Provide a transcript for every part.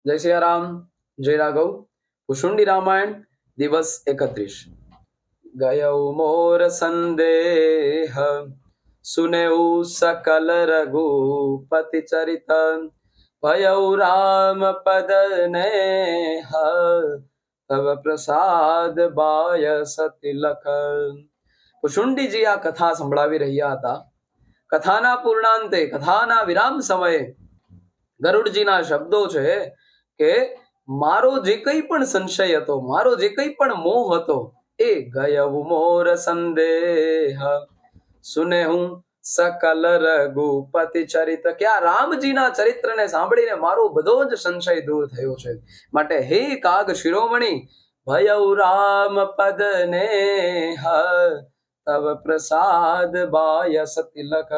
જય સિયારામ, જય રાઘવ. કુશુંડી રામાયણ દિવસ 31. ગયો મોર સંદેહ સુનેઉ સકલ રઘુપતિ ચરિત ભયઉ રામ પદ ને તવ પ્રસાદ બાય સતિલખ. કુશુંડીજી આ કથા સંભળાવી રહ્યા હતા. કથાના પૂર્ણાંતે, કથાના વિરામ સમયે ગરુડજીના શબ્દો છે કે મારો જે કંઈ પણ સંશય હતો, મારો જે કંઈ પણ મોહ હતો, એ ગયો મોર સંદેહ સુને હું સકલ રઘુપતિ ચરિત, કે આ રામજીના ચરિત્રને સાંભળીને મારો બધો જ સંશય દૂર થયો છે. માટે હે કાગ શિરોમણી ભયઉ રામ પદ ને તવ પ્રસાદ બાય સતિલખ,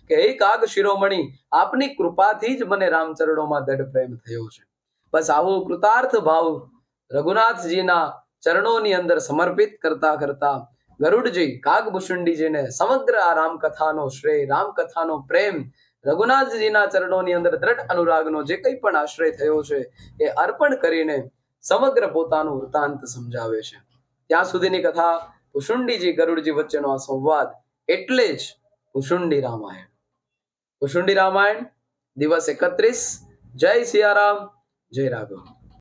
કે હે કાગ શિરોમણી, આપની કૃપાથી જ મને રામચરણોમાં દઢ પ્રેમ થયો છે. બસ આવો કૃતાર્થ ભાવ રઘુનાથજીના ચરણોની અંદર સમર્પિત કરતા કરતા ગરુડજી કાગભૂષુંડીજીને સમગ્ર આ રામકથાનો શ્રેય, રામકથાનો પ્રેમ, રઘુનાથજીના ચરણોની અંદર દ્રઢ અનુરાગનો જે કંઈ પણ આશ્રય થયો છે એ અર્પણ કરીને સમગ્ર પોતાનું વૃત્તાંત સમજાવે છે. ત્યાં સુધીની કથા કુશુંડીજી ગરુડજી વચ્ચેનો આ સંવાદ, એટલે જ કુશુંડી રામાયણ. કુશુંડી રામાયણ દિવસ 31. જય સિયારામ, જય રાઘવ.